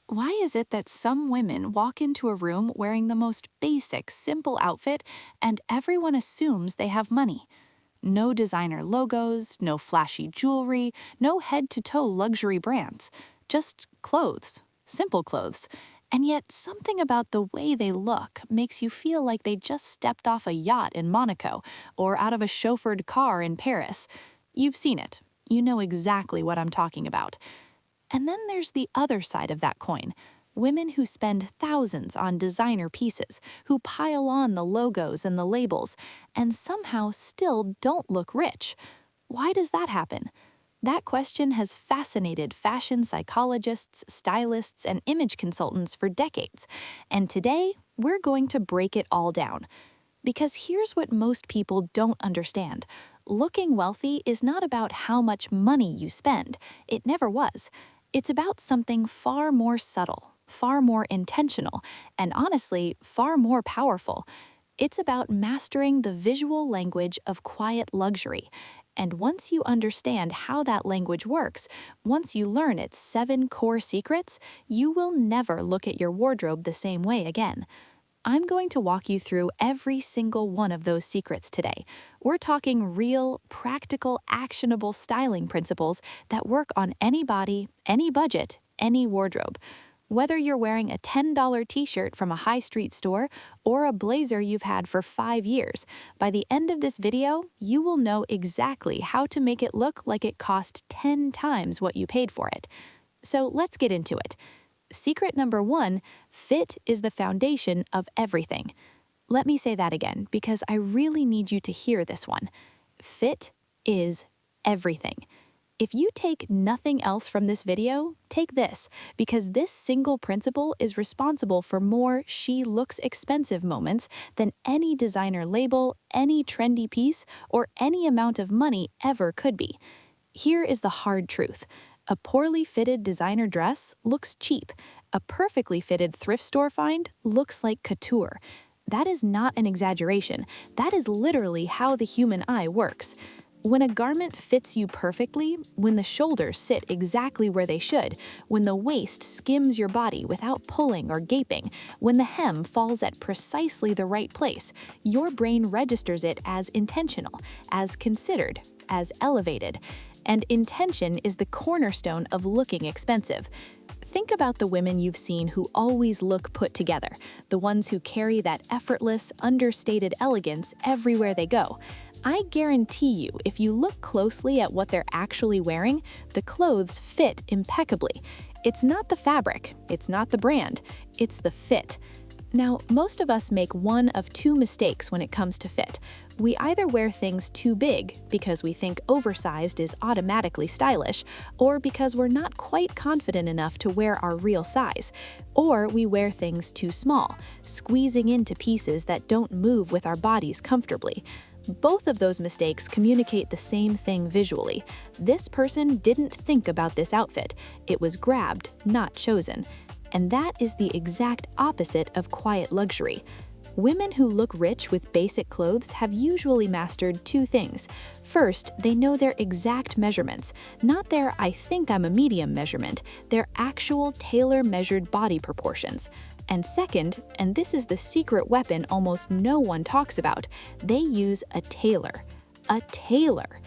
Why is it that some women walk into a room wearing the most basic, simple outfit and everyone assumes they have money? No designer logos, no flashy jewelry, no head-to-toe luxury brands. Just clothes, simple clothes. And yet something about the way they look makes you feel like they just stepped off a yacht in Monaco or out of a chauffeured car in Paris. You've seen it. You know exactly what I'm talking about. And then there's the other side of that coin. Women who spend thousands on designer pieces, who pile on the logos and the labels, and somehow still don't look rich. Why does that happen? That question has fascinated fashion psychologists, stylists, and image consultants for decades. And today, we're going to break it all down. Because here's what most people don't understand. Looking wealthy is not about how much money you spend. It never was. It's about something far more subtle, far more intentional, and honestly, far more powerful. It's about mastering the visual language of quiet luxury. And once you understand how that language works, once you learn its 7 core secrets, you will never look at your wardrobe the same way again. I'm going to walk you through every single one of those secrets today. We're talking real, practical, actionable styling principles that work on any body, any budget, any wardrobe. Whether you're wearing a $10 t-shirt from a high street store or a blazer you've had for 5 years, by the end of this video, you will know exactly how to make it look like it cost 10 times what you paid for it. So let's get into it. Secret number 1, fit is the foundation of everything. Let me say that again because I really need you to hear this one. Fit is everything. If you take nothing else from this video, take this, because this single principle is responsible for more "she looks expensive" moments than any designer label, any trendy piece, or any amount of money ever could be. Here is the hard truth. A poorly fitted designer dress looks cheap. A perfectly fitted thrift store find looks like couture. That is not an exaggeration. That is literally how the human eye works. When a garment fits you perfectly, when the shoulders sit exactly where they should, when the waist skims your body without pulling or gaping, when the hem falls at precisely the right place, your brain registers it as intentional, as considered, as elevated. And intention is the cornerstone of looking expensive. Think about the women you've seen who always look put together, the ones who carry that effortless, understated elegance everywhere they go. I guarantee you, if you look closely at what they're actually wearing, the clothes fit impeccably. It's not the fabric, it's not the brand, it's the fit. Now, most of us make one of 2 mistakes when it comes to fit. We either wear things too big because we think oversized is automatically stylish, or because we're not quite confident enough to wear our real size. Or we wear things too small, squeezing into pieces that don't move with our bodies comfortably. Both of those mistakes communicate the same thing visually. This person didn't think about this outfit. It was grabbed, not chosen. And that is the exact opposite of quiet luxury. Women who look rich with basic clothes have usually mastered 2 things. First, they know their exact measurements, not their "I think I'm a medium" measurement, their actual tailor-measured body proportions. And second, and this is the secret weapon almost no one talks about, they use a tailor. A tailor.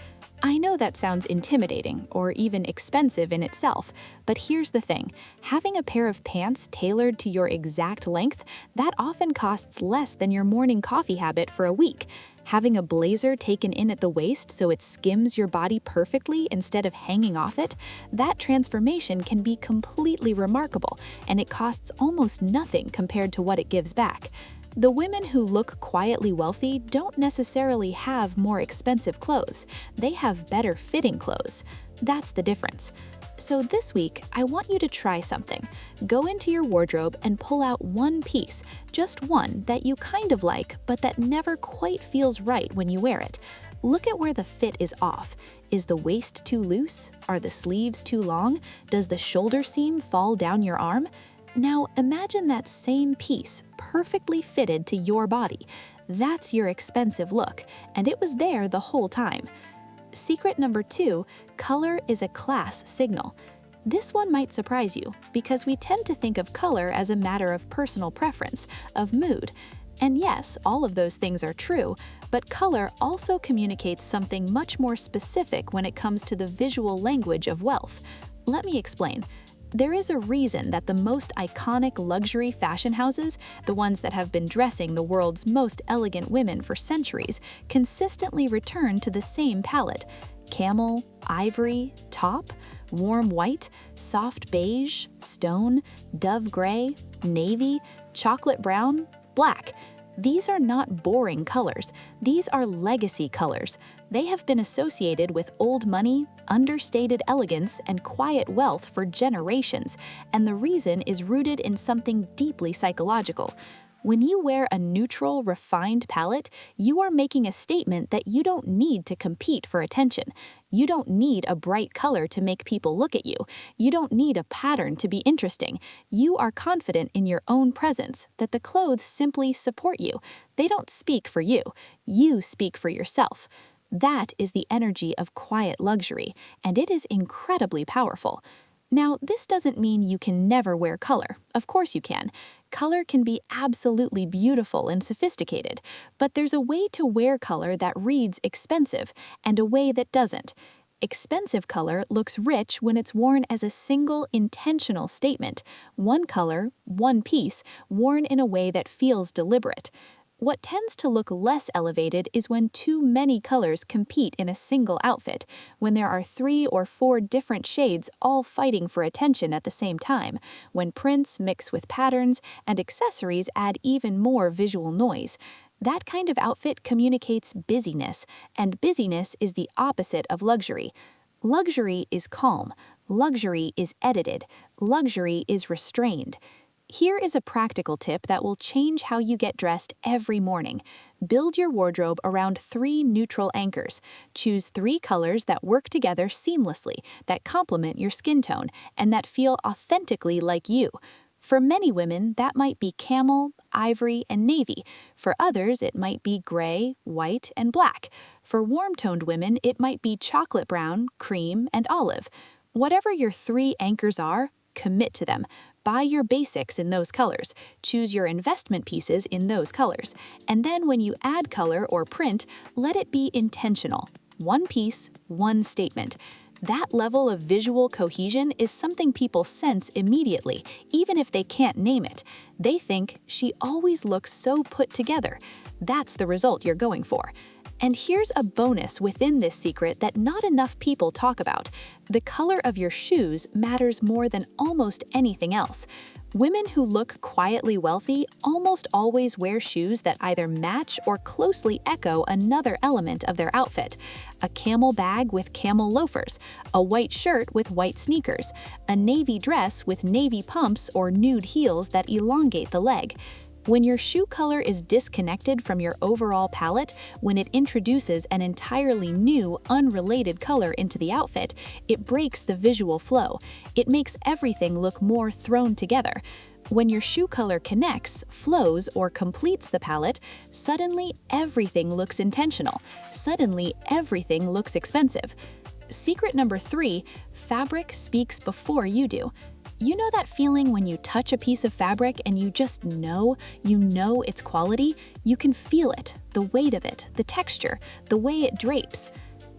I know that sounds intimidating or even expensive in itself, but here's the thing. Having a pair of pants tailored to your exact length, that often costs less than your morning coffee habit for a week. Having a blazer taken in at the waist so it skims your body perfectly instead of hanging off it, that transformation can be completely remarkable, and it costs almost nothing compared to what it gives back. The women who look quietly wealthy don't necessarily have more expensive clothes. They have better fitting clothes. That's the difference. So this week, I want you to try something. Go into your wardrobe and pull out one piece, just one that you kind of like, but that never quite feels right when you wear it. Look at where the fit is off. Is the waist too loose? Are the sleeves too long? Does the shoulder seam fall down your arm? Now imagine that same piece perfectly fitted to your body. That's your expensive look, and it was there the whole time. Secret number 2, color is a class signal. This one might surprise you, because we tend to think of color as a matter of personal preference, of mood. And yes, all of those things are true, but color also communicates something much more specific when it comes to the visual language of wealth. Let me explain. There is a reason that the most iconic luxury fashion houses, the ones that have been dressing the world's most elegant women for centuries, consistently return to the same palette: camel, ivory, taupe, warm white, soft beige, stone, dove gray, navy, chocolate brown, black. These are not boring colors. These are legacy colors. They have been associated with old money, understated elegance, and quiet wealth for generations, and the reason is rooted in something deeply psychological. When you wear a neutral, refined palette, you are making a statement that you don't need to compete for attention. You don't need a bright color to make people look at you. You don't need a pattern to be interesting. You are confident in your own presence, that the clothes simply support you. They don't speak for you. You speak for yourself. That is the energy of quiet luxury, and it is incredibly powerful. Now, this doesn't mean you can never wear color. Of course you can. Color can be absolutely beautiful and sophisticated, but there's a way to wear color that reads expensive and a way that doesn't. Expensive color looks rich when it's worn as a single, intentional statement. One color, one piece, worn in a way that feels deliberate. What tends to look less elevated is when too many colors compete in a single outfit, when there are 3 or 4 different shades all fighting for attention at the same time, when prints mix with patterns and accessories add even more visual noise. That kind of outfit communicates busyness, and busyness is the opposite of luxury. Luxury is calm. Luxury is edited. Luxury is restrained. Here is a practical tip that will change how you get dressed every morning. Build your wardrobe around 3 neutral anchors. Choose 3 colors that work together seamlessly, that complement your skin tone, and that feel authentically like you. For many women, that might be camel, ivory, and navy. For others, it might be gray, white, and black. For warm-toned women, it might be chocolate brown, cream, and olive. Whatever your 3 anchors are, commit to them. Buy your basics in those colors, choose your investment pieces in those colors, and then when you add color or print, let it be intentional. One piece, one statement. That level of visual cohesion is something people sense immediately, even if they can't name it. They think, she always looks so put together. That's the result you're going for. And here's a bonus within this secret that not enough people talk about. The color of your shoes matters more than almost anything else. Women who look quietly wealthy almost always wear shoes that either match or closely echo another element of their outfit. A camel bag with camel loafers, a white shirt with white sneakers, a navy dress with navy pumps or nude heels that elongate the leg. When your shoe color is disconnected from your overall palette, when it introduces an entirely new, unrelated color into the outfit, it breaks the visual flow. It makes everything look more thrown together. When your shoe color connects, flows, or completes the palette, suddenly everything looks intentional. Suddenly everything looks expensive. Secret number 3, fabric speaks before you do. You know that feeling when you touch a piece of fabric and you just know its quality? You can feel it, the weight of it, the texture, the way it drapes.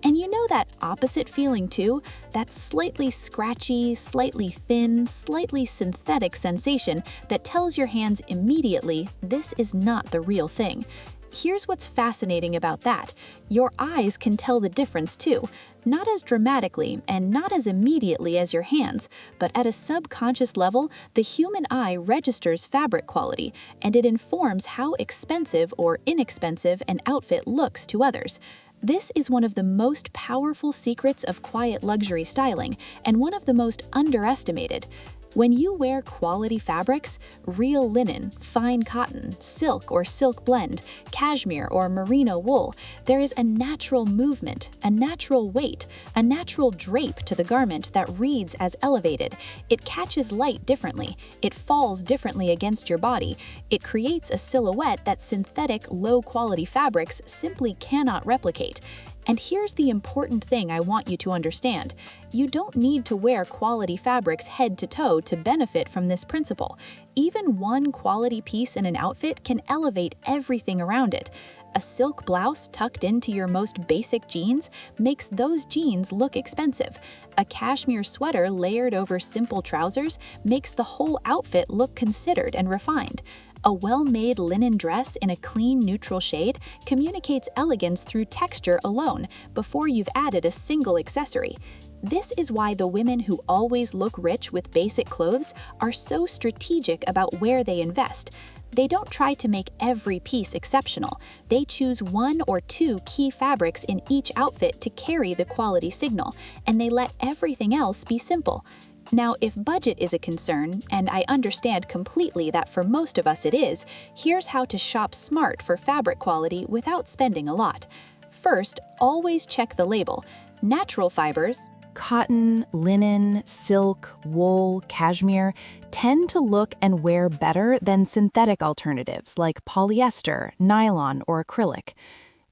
And you know that opposite feeling too? That slightly scratchy, slightly thin, slightly synthetic sensation that tells your hands immediately this is not the real thing. Here's what's fascinating about that. Your eyes can tell the difference too, not as dramatically and not as immediately as your hands, but at a subconscious level, the human eye registers fabric quality, and it informs how expensive or inexpensive an outfit looks to others. This is one of the most powerful secrets of quiet luxury styling, and one of the most underestimated. When you wear quality fabrics, real linen, fine cotton, silk or silk blend, cashmere or merino wool, there is a natural movement, a natural weight, a natural drape to the garment that reads as elevated. It catches light differently. It falls differently against your body. It creates a silhouette that synthetic, low-quality fabrics simply cannot replicate. And here's the important thing I want you to understand. You don't need to wear quality fabrics head to toe to benefit from this principle. Even one quality piece in an outfit can elevate everything around it. A silk blouse tucked into your most basic jeans makes those jeans look expensive. A cashmere sweater layered over simple trousers makes the whole outfit look considered and refined. A well-made linen dress in a clean, neutral shade communicates elegance through texture alone before you've added a single accessory. This is why the women who always look rich with basic clothes are so strategic about where they invest. They don't try to make every piece exceptional. They choose 1 or 2 key fabrics in each outfit to carry the quality signal, and they let everything else be simple. Now, if budget is a concern, and I understand completely that for most of us it is, here's how to shop smart for fabric quality without spending a lot. First, always check the label. Natural fibers, Cotton, linen, silk, wool, cashmere tend to look and wear better than synthetic alternatives like polyester, nylon, or acrylic.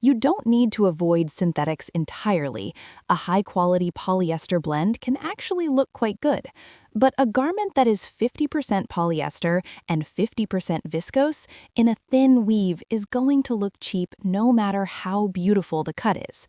You don't need to avoid synthetics entirely. A high-quality polyester blend can actually look quite good. But a garment that is 50% polyester and 50% viscose in a thin weave is going to look cheap no matter how beautiful the cut is.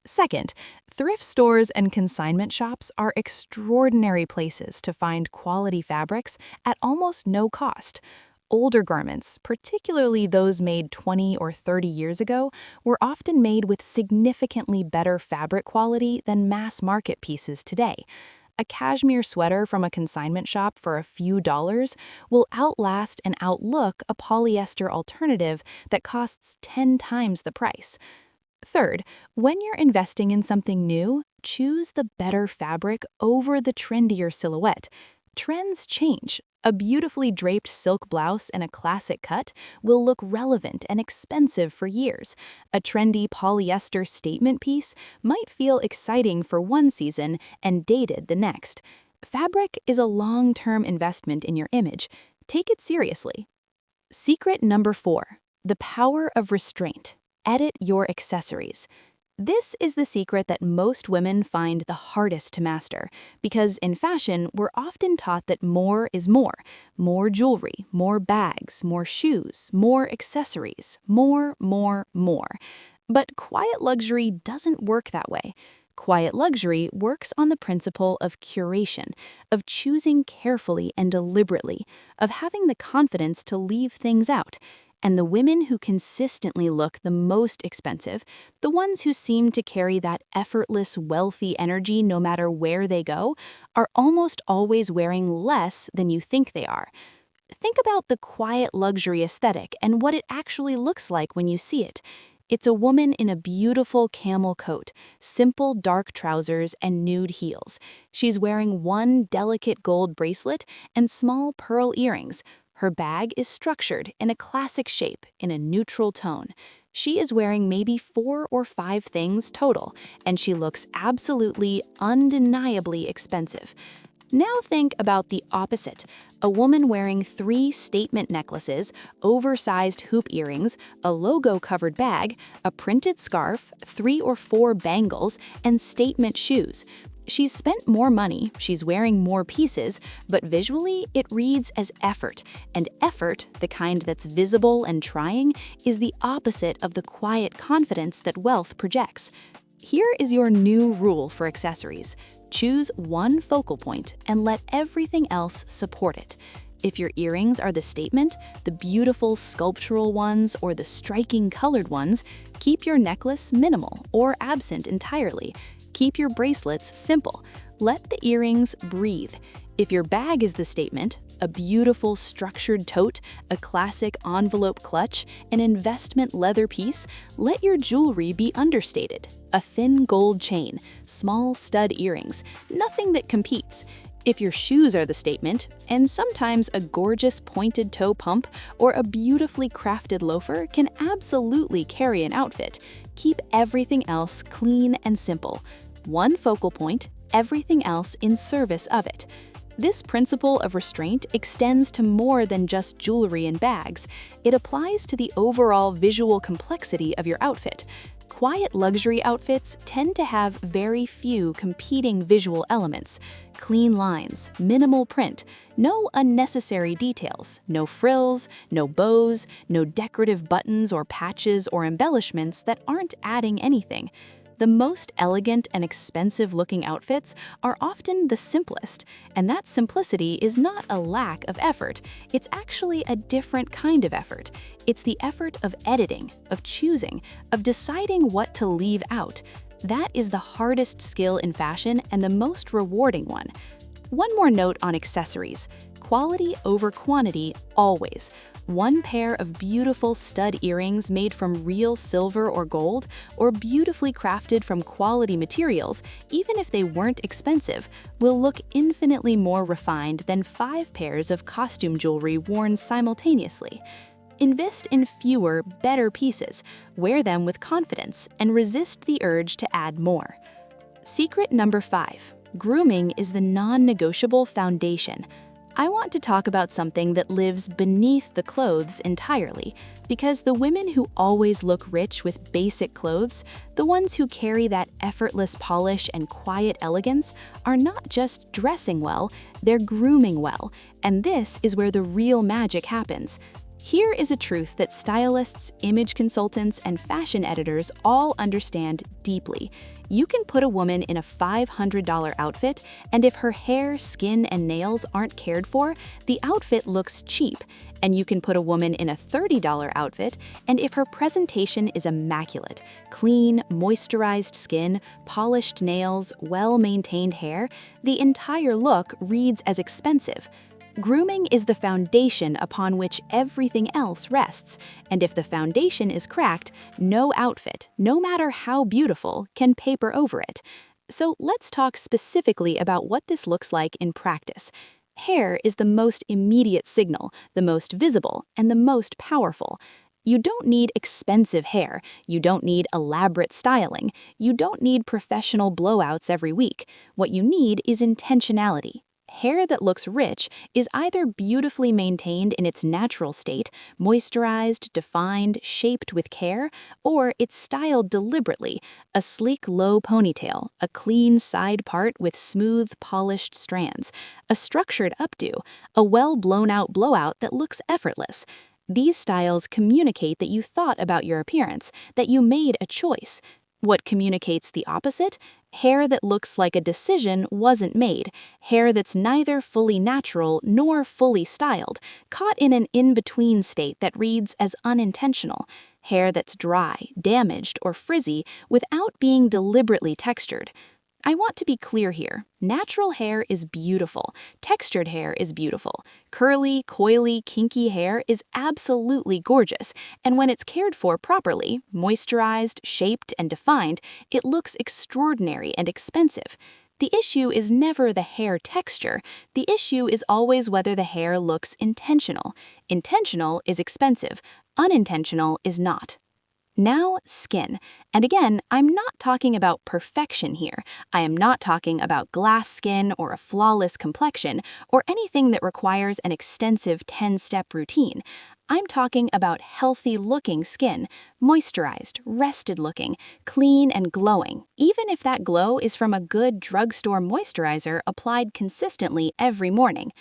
Second, thrift stores and consignment shops are extraordinary places to find quality fabrics at almost no cost. Older garments, particularly those made 20 or 30 years ago, were often made with significantly better fabric quality than mass-market pieces today. A cashmere sweater from a consignment shop for a few dollars will outlast and outlook a polyester alternative that costs 10 times the price. Third, when you're investing in something new, choose the better fabric over the trendier silhouette. Trends change. A beautifully draped silk blouse in a classic cut will look relevant and expensive for years. A trendy polyester statement piece might feel exciting for one season and dated the next. Fabric is a long-term investment in your image. Take it seriously. Secret number 4. The power of restraint. Edit your accessories. This is the secret that most women find the hardest to master, because in fashion, we're often taught that more is more. More jewelry, more bags, more shoes, more accessories, more. But quiet luxury doesn't work that way. Quiet luxury works on the principle of curation, of choosing carefully and deliberately, of having the confidence to leave things out. And the women who consistently look the most expensive, the ones who seem to carry that effortless, wealthy energy no matter where they go, are almost always wearing less than you think they are. Think about the quiet luxury aesthetic and what it actually looks like when you see it. It's a woman in a beautiful camel coat, simple dark trousers, and nude heels. She's wearing one delicate gold bracelet and small pearl earrings. Her bag is structured in a classic shape in a neutral tone. She is wearing maybe 4 or 5 things total, and she looks absolutely, undeniably expensive. Now think about the opposite. A woman wearing 3 statement necklaces, oversized hoop earrings, a logo-covered bag, a printed scarf, 3 or 4 bangles, and statement shoes. She's spent more money, she's wearing more pieces, but visually it reads as effort. And effort, the kind that's visible and trying, is the opposite of the quiet confidence that wealth projects. Here is your new rule for accessories. Choose one focal point and let everything else support it. If your earrings are the statement, the beautiful sculptural ones or the striking colored ones, keep your necklace minimal or absent entirely. Keep your bracelets simple. Let the earrings breathe. If your bag is the statement, a beautiful structured tote, a classic envelope clutch, an investment leather piece, let your jewelry be understated. A thin gold chain, small stud earrings, nothing that competes. If your shoes are the statement, and sometimes a gorgeous pointed toe pump or a beautifully crafted loafer can absolutely carry an outfit, keep everything else clean and simple. One focal point, everything else in service of it. This principle of restraint extends to more than just jewelry and bags. It applies to the overall visual complexity of your outfit. Quiet luxury outfits tend to have very few competing visual elements: clean lines, minimal print, no unnecessary details, no frills, no bows, no decorative buttons or patches or embellishments that aren't adding anything. The most elegant and expensive-looking outfits are often the simplest, and that simplicity is not a lack of effort. It's actually a different kind of effort. It's the effort of editing, of choosing, of deciding what to leave out. That is the hardest skill in fashion and the most rewarding one. One more note on accessories: quality over quantity always. One pair of beautiful stud earrings made from real silver or gold, or beautifully crafted from quality materials, even if they weren't expensive, will look infinitely more refined than 5 pairs of costume jewelry worn simultaneously. Invest in fewer, better pieces, wear them with confidence, and resist the urge to add more. Secret number 5. Grooming is the non-negotiable foundation. I want to talk about something that lives beneath the clothes entirely, because the women who always look rich with basic clothes, the ones who carry that effortless polish and quiet elegance, are not just dressing well, they're grooming well, and this is where the real magic happens. Here is a truth that stylists, image consultants, and fashion editors all understand deeply. You can put a woman in a $500 outfit, and if her hair, skin, and nails aren't cared for, the outfit looks cheap. And you can put a woman in a $30 outfit, and if her presentation is immaculate, clean, moisturized skin, polished nails, well-maintained hair, the entire look reads as expensive. Grooming is the foundation upon which everything else rests, and if the foundation is cracked, no outfit, no matter how beautiful, can paper over it. So let's talk specifically about what this looks like in practice. Hair is the most immediate signal, the most visible, and the most powerful. You don't need expensive hair, you don't need elaborate styling, you don't need professional blowouts every week. What you need is intentionality. Hair that looks rich is either beautifully maintained in its natural state, moisturized, defined, shaped with care, or it's styled deliberately: a sleek low ponytail, a clean side part with smooth, polished strands, a structured updo, a well-blown-out blowout that looks effortless. These styles communicate that you thought about your appearance, that you made a choice. What communicates the opposite? Hair that looks like a decision wasn't made, hair that's neither fully natural nor fully styled, caught in an in-between state that reads as unintentional, hair that's dry, damaged, or frizzy without being deliberately textured. I want to be clear here. Natural hair is beautiful. Textured hair is beautiful. Curly, coily, kinky hair is absolutely gorgeous, and when it's cared for properly, moisturized, shaped, and defined, it looks extraordinary and expensive. The issue is never the hair texture. The issue is always whether the hair looks intentional. Intentional is expensive. Unintentional is not. Now, skin. And again, I'm not talking about perfection here. I am not talking about glass skin or a flawless complexion or anything that requires an extensive 10-step routine. I'm talking about healthy-looking skin, moisturized, rested-looking, clean and glowing, even if that glow is from a good drugstore moisturizer applied consistently every morning.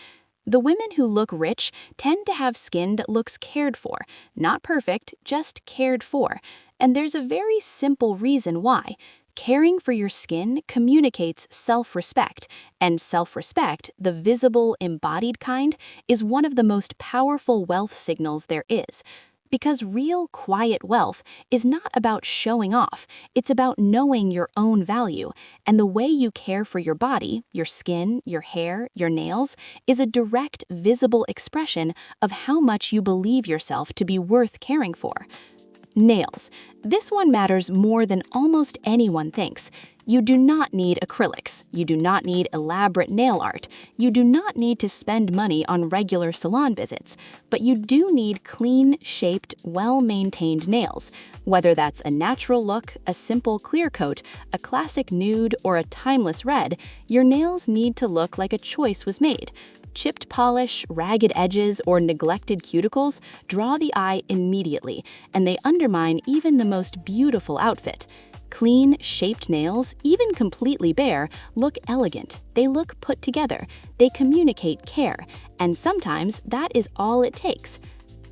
The women who look rich tend to have skin that looks cared for, not perfect, just cared for. And there's a very simple reason why. Caring for your skin communicates self-respect, and self-respect, the visible, embodied kind, is one of the most powerful wealth signals there is. Because real, quiet wealth is not about showing off, it's about knowing your own value, and the way you care for your body, your skin, your hair, your nails, is a direct, visible expression of how much you believe yourself to be worth caring for. Nails. This one matters more than almost anyone thinks. You do not need acrylics. You do not need elaborate nail art. You do not need to spend money on regular salon visits. But you do need clean, shaped, well-maintained nails. Whether that's a natural look, a simple clear coat, a classic nude, or a timeless red, your nails need to look like a choice was made. Chipped polish, ragged edges, or neglected cuticles draw the eye immediately, and they undermine even the most beautiful outfit. Clean, shaped nails, even completely bare, look elegant. They look put together. They communicate care, and sometimes that is all it takes.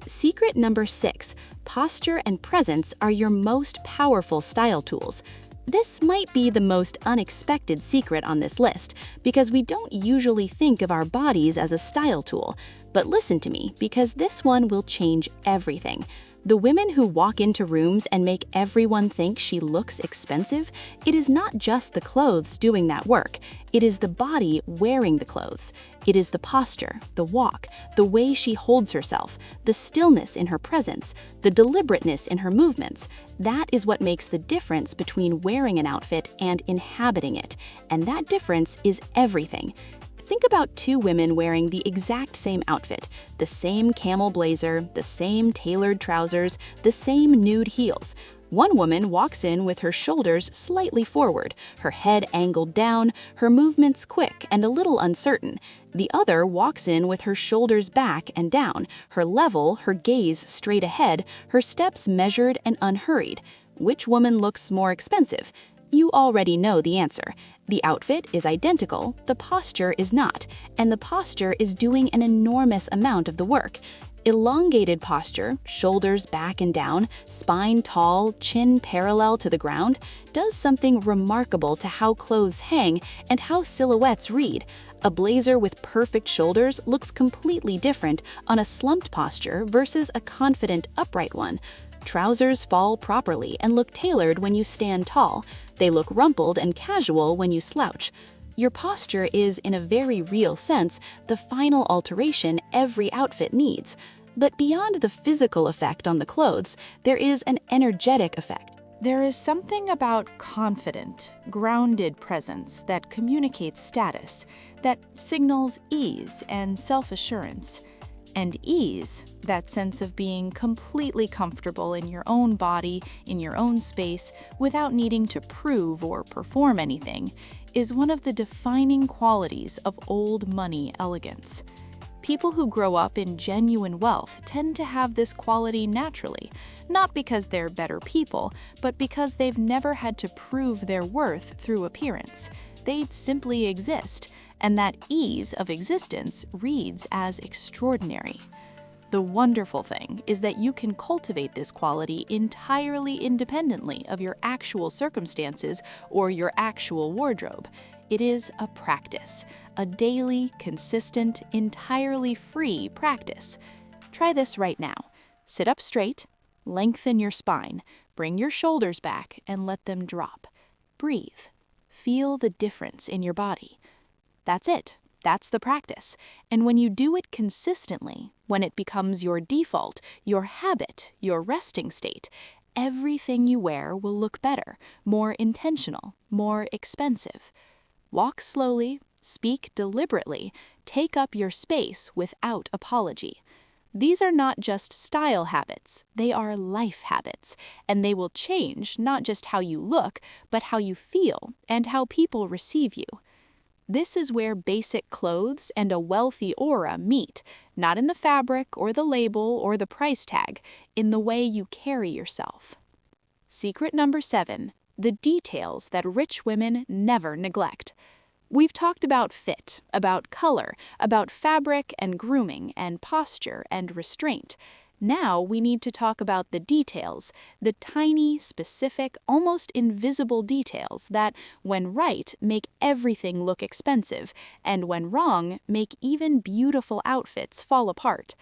Secret number 6, posture and presence are your most powerful style tools. This might be the most unexpected secret on this list, because we don't usually think of our bodies as a style tool. But listen to me, because this one will change everything. The women who walk into rooms and make everyone think she looks expensive, it is not just the clothes doing that work. It is the body wearing the clothes. It is the posture, the walk, the way she holds herself, the stillness in her presence, the deliberateness in her movements. That is what makes the difference between wearing an outfit and inhabiting it. And that difference is everything. Think about two women wearing the exact same outfit, the same camel blazer, the same tailored trousers, the same nude heels. One woman walks in with her shoulders slightly forward, her head angled down, her movements quick and a little uncertain. The other walks in with her shoulders back and down, her level, her gaze straight ahead, her steps measured and unhurried. Which woman looks more expensive? You already know the answer. The outfit is identical, the posture is not, and the posture is doing an enormous amount of the work. Elongated posture, shoulders back and down, spine tall, chin parallel to the ground, does something remarkable to how clothes hang and how silhouettes read. A blazer with perfect shoulders looks completely different on a slumped posture versus a confident, upright one. Trousers fall properly and look tailored when you stand tall. They look rumpled and casual when you slouch. Your posture is, in a very real sense, the final alteration every outfit needs. But beyond the physical effect on the clothes, there is an energetic effect. There is something about confident, grounded presence that communicates status, that signals ease and self-assurance. And ease, that sense of being completely comfortable in your own body, in your own space, without needing to prove or perform anything, is one of the defining qualities of old money elegance. People who grow up in genuine wealth tend to have this quality naturally, not because they're better people, but because they've never had to prove their worth through appearance. They simply exist, and that ease of existence reads as extraordinary. The wonderful thing is that you can cultivate this quality entirely independently of your actual circumstances or your actual wardrobe. It is a practice, a daily, consistent, entirely free practice. Try this right now. Sit up straight, lengthen your spine, bring your shoulders back, and let them drop. Breathe. Feel the difference in your body. That's it. That's the practice. And when you do it consistently, when it becomes your default, your habit, your resting state, everything you wear will look better, more intentional, more expensive. Walk slowly, speak deliberately, take up your space without apology. These are not just style habits, they are life habits, and they will change not just how you look, but how you feel and how people receive you. This is where basic clothes and a wealthy aura meet, not in the fabric or the label or the price tag, in the way you carry yourself. Secret number 7, the details that rich women never neglect. We've talked about fit, about color, about fabric and grooming and posture and restraint. Now we need to talk about the details, the tiny, specific, almost invisible details that, when right, make everything look expensive, and when wrong, make even beautiful outfits fall apart.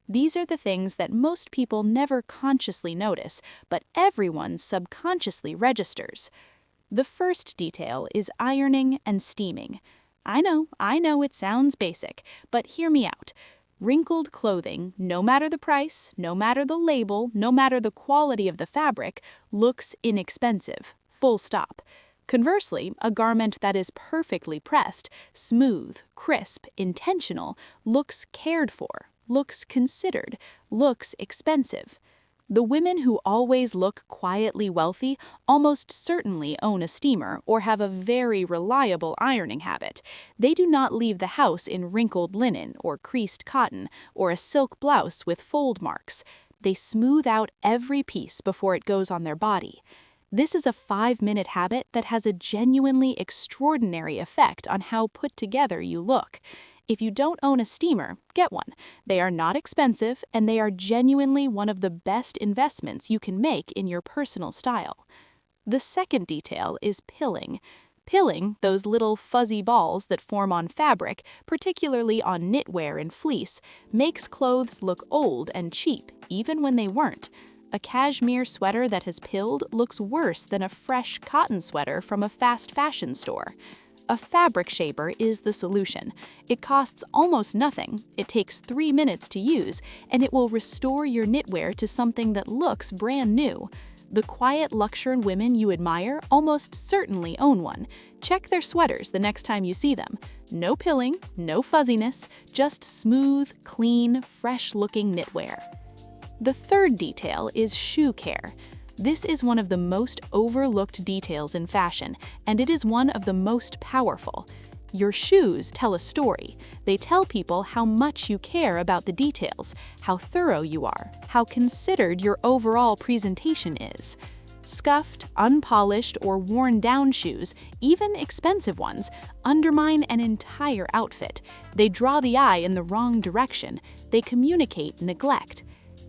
These are the things that most people never consciously notice, but everyone subconsciously registers. The first detail is ironing and steaming. I know it sounds basic, but hear me out. Wrinkled clothing, no matter the price, no matter the label, no matter the quality of the fabric, looks inexpensive, full stop. Conversely, a garment that is perfectly pressed, smooth, crisp, intentional, looks cared for, looks considered, looks expensive. The women who always look quietly wealthy almost certainly own a steamer or have a very reliable ironing habit. They do not leave the house in wrinkled linen or creased cotton or a silk blouse with fold marks. They smooth out every piece before it goes on their body. This is a 5-minute habit that has a genuinely extraordinary effect on how put together you look. If you don't own a steamer, get one. They are not expensive, and they are genuinely one of the best investments you can make in your personal style. The second detail is pilling. Pilling, those little fuzzy balls that form on fabric, particularly on knitwear and fleece, makes clothes look old and cheap, even when they weren't. A cashmere sweater that has pilled looks worse than a fresh cotton sweater from a fast fashion store. A fabric shaper is the solution. It costs almost nothing, it takes 3 minutes to use, and it will restore your knitwear to something that looks brand new. The quiet luxury women you admire almost certainly own one. Check their sweaters the next time you see them. No pilling, no fuzziness, just smooth, clean, fresh-looking knitwear. The third detail is shoe care. This is one of the most overlooked details in fashion, and it is one of the most powerful. Your shoes tell a story. They tell people how much you care about the details, how thorough you are, how considered your overall presentation is. Scuffed, unpolished, or worn-down shoes, even expensive ones, undermine an entire outfit. They draw the eye in the wrong direction. They communicate neglect.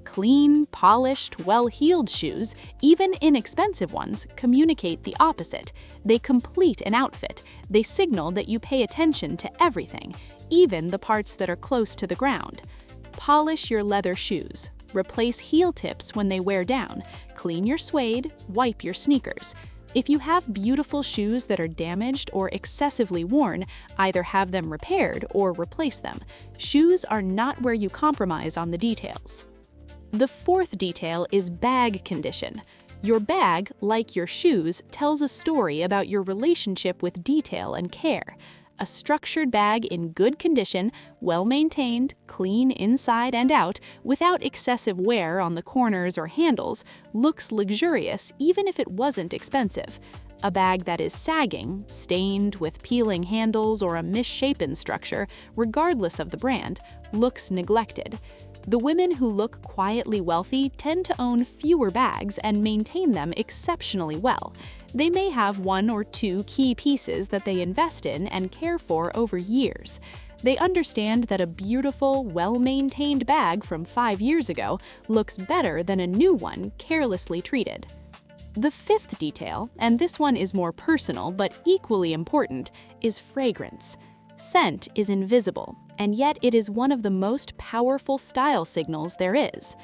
Clean, polished, well-heeled shoes, even inexpensive ones, communicate the opposite. They complete an outfit. They signal that you pay attention to everything, even the parts that are close to the ground. Polish your leather shoes. Replace heel tips when they wear down. Clean your suede, wipe your sneakers. If you have beautiful shoes that are damaged or excessively worn, either have them repaired or replace them. Shoes are not where you compromise on the details. The fourth detail is bag condition. Your bag, like your shoes, tells a story about your relationship with detail and care. A structured bag in good condition, well-maintained, clean inside and out, without excessive wear on the corners or handles, looks luxurious even if it wasn't expensive. A bag that is sagging, stained, with peeling handles or a misshapen structure, regardless of the brand, looks neglected. The women who look quietly wealthy tend to own fewer bags and maintain them exceptionally well. They may have 1 or 2 key pieces that they invest in and care for over years. They understand that a beautiful, well-maintained bag from 5 years ago looks better than a new one carelessly treated. The fifth detail, and this one is more personal but equally important, is fragrance. Scent is invisible, and yet it is one of the most powerful style signals there is.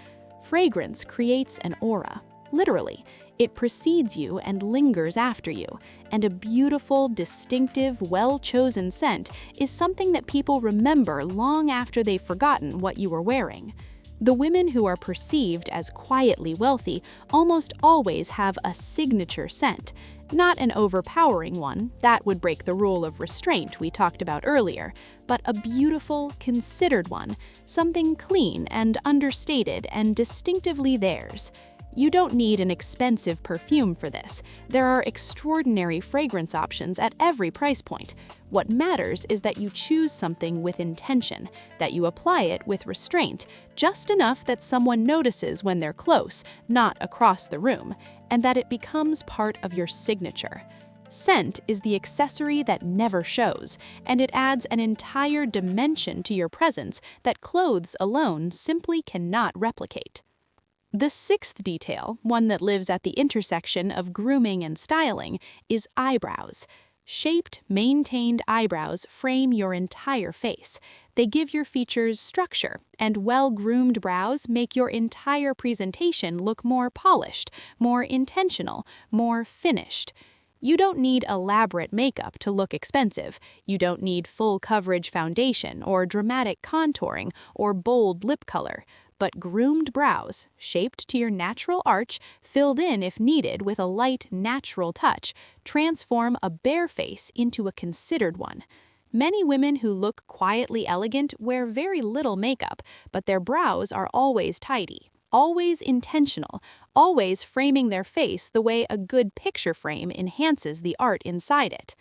Fragrance creates an aura. Literally, it precedes you and lingers after you, and a beautiful, distinctive, well-chosen scent is something that people remember long after they've forgotten what you were wearing. The women who are perceived as quietly wealthy almost always have a signature scent. Not an overpowering one, that would break the rule of restraint we talked about earlier, but a beautiful, considered one, something clean and understated and distinctively theirs. You don't need an expensive perfume for this. There are extraordinary fragrance options at every price point. What matters is that you choose something with intention, that you apply it with restraint, just enough that someone notices when they're close, not across the room, and that it becomes part of your signature. Scent is the accessory that never shows, and it adds an entire dimension to your presence that clothes alone simply cannot replicate. The sixth detail, one that lives at the intersection of grooming and styling, is eyebrows. Shaped, maintained eyebrows frame your entire face. They give your features structure, and well-groomed brows make your entire presentation look more polished, more intentional, more finished. You don't need elaborate makeup to look expensive. You don't need full-coverage foundation or dramatic contouring or bold lip color. But groomed brows, shaped to your natural arch, filled in if needed with a light, natural touch, transform a bare face into a considered one. Many women who look quietly elegant wear very little makeup, but their brows are always tidy. always intentional, always framing their face the way a good picture frame enhances the art inside it.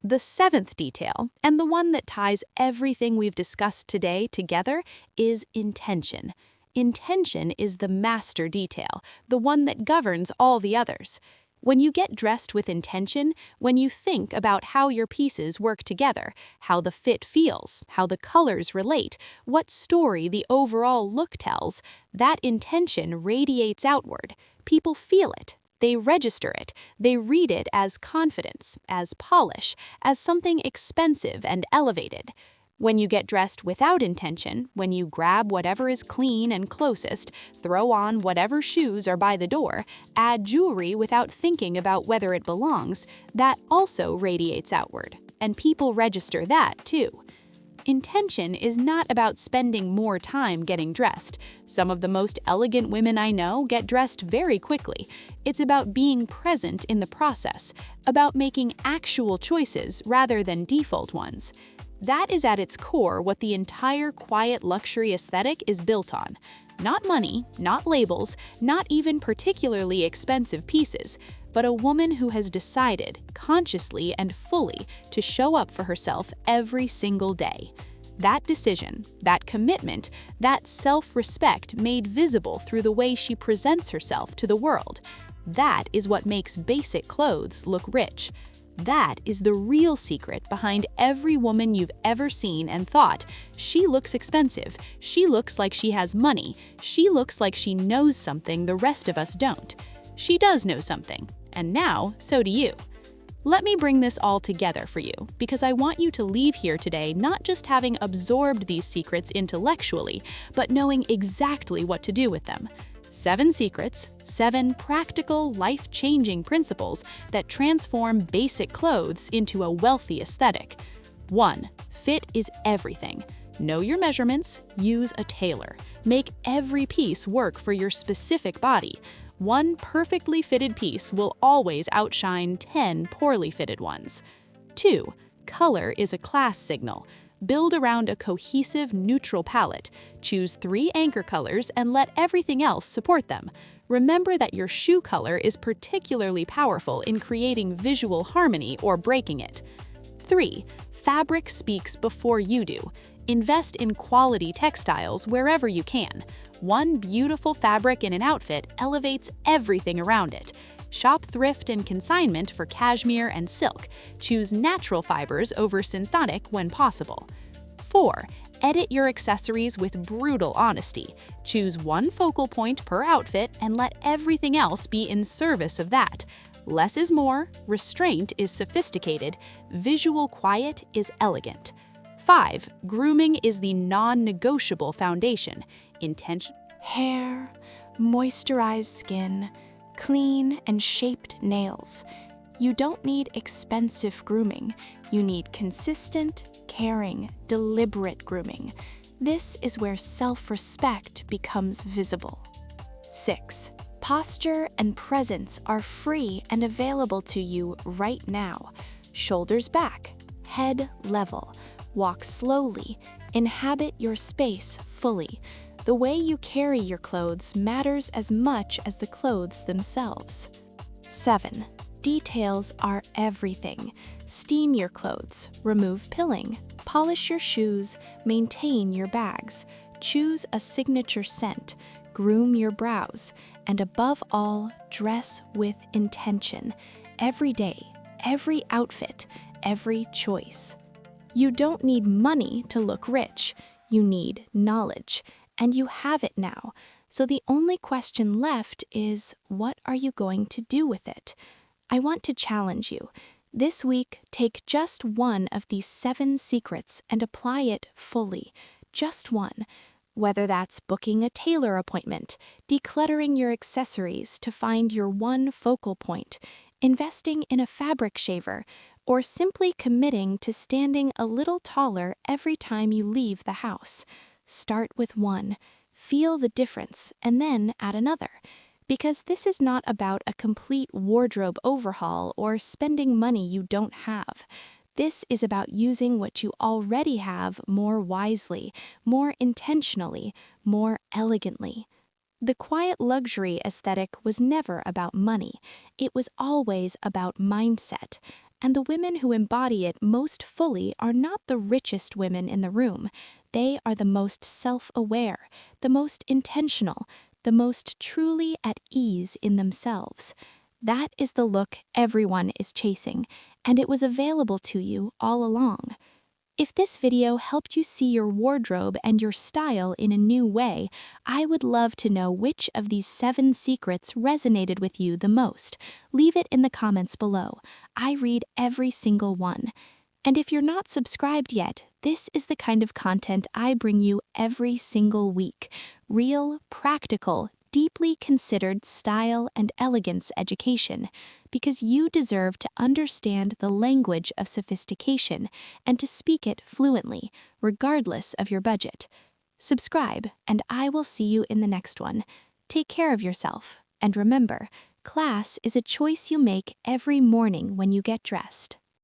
The seventh detail, and the one that ties everything we've discussed today together, is intention. Intention is the master detail, the one that governs all the others. When you get dressed with intention, when you think about how your pieces work together, how the fit feels, how the colors relate, what story the overall look tells, that intention radiates outward. People feel it. They register it, they read it as confidence, as polish, as something expensive and elevated. When you get dressed without intention, when you grab whatever is clean and closest, throw on whatever shoes are by the door, add jewelry without thinking about whether it belongs, that also radiates outward, and people register that too. Intention is not about spending more time getting dressed. Some of the most elegant women I know get dressed very quickly. It's about being present in the process, about making actual choices rather than default ones. That is at its core what the entire quiet luxury aesthetic is built on. Not money, not labels, not even particularly expensive pieces, but a woman who has decided, consciously and fully, to show up for herself every single day. That decision, that commitment, that self-respect made visible through the way she presents herself to the world. That is what makes basic clothes look rich. That is the real secret behind every woman you've ever seen and thought, she looks expensive, she looks like she has money, she looks like she knows something the rest of us don't. She does know something, and now so do you. Let me bring this all together for you, because I want you to leave here today not just having absorbed these secrets intellectually, but knowing exactly what to do with them. 7 secrets, 7 practical, life-changing principles that transform basic clothes into a wealthy aesthetic. 1. Fit is everything. Know your measurements, use a tailor. Make every piece work for your specific body. One perfectly fitted piece will always outshine 10 poorly fitted ones. 2. Color is a class signal. Build around a cohesive, neutral palette. Choose 3 anchor colors and let everything else support them. Remember that your shoe color is particularly powerful in creating visual harmony or breaking it. 3. Fabric speaks before you do. Invest in quality textiles wherever you can. One beautiful fabric in an outfit elevates everything around it. Shop Thrift and Consignment for cashmere and silk. Choose natural fibers over synthetic when possible. 4. Edit your accessories with brutal honesty. Choose one focal point per outfit and let everything else be in service of that. Less is more, restraint is sophisticated, visual quiet is elegant. 5. Grooming is the non-negotiable foundation. Hair, moisturized skin, clean and shaped nails. You don't need expensive grooming. You need consistent, caring, deliberate grooming. This is where self-respect becomes visible. 6. Posture and presence are free and available to you right now. Shoulders back, head level. Walk slowly. Inhabit your space fully. The way you carry your clothes matters as much as the clothes themselves. 7. Details are everything. Steam your clothes, remove pilling, polish your shoes, maintain your bags, choose a signature scent, groom your brows, and above all, dress with intention. Every day, every outfit, every choice. You don't need money to look rich. You need knowledge. And you have it now, so the only question left is, what are you going to do with it? I want to challenge you. This week, take just one of these 7 secrets and apply it fully. Just one. Whether that's booking a tailor appointment, decluttering your accessories to find your one focal point, investing in a fabric shaver, or simply committing to standing a little taller every time you leave the house. Start with one, feel the difference, and then add another. Because this is not about a complete wardrobe overhaul or spending money you don't have. This is about using what you already have more wisely, more intentionally, more elegantly. The quiet luxury aesthetic was never about money. It was always about mindset. And the women who embody it most fully are not the richest women in the room. They are the most self-aware, the most intentional, the most truly at ease in themselves. That is the look everyone is chasing, and it was available to you all along. If this video helped you see your wardrobe and your style in a new way, I would love to know which of these 7 secrets resonated with you the most. Leave it in the comments below. I read every single one. And if you're not subscribed yet, this is the kind of content I bring you every single week. Real, practical, deeply considered style and elegance education, because you deserve to understand the language of sophistication and to speak it fluently, regardless of your budget. Subscribe, and I will see you in the next one. Take care of yourself, and remember, class is a choice you make every morning when you get dressed.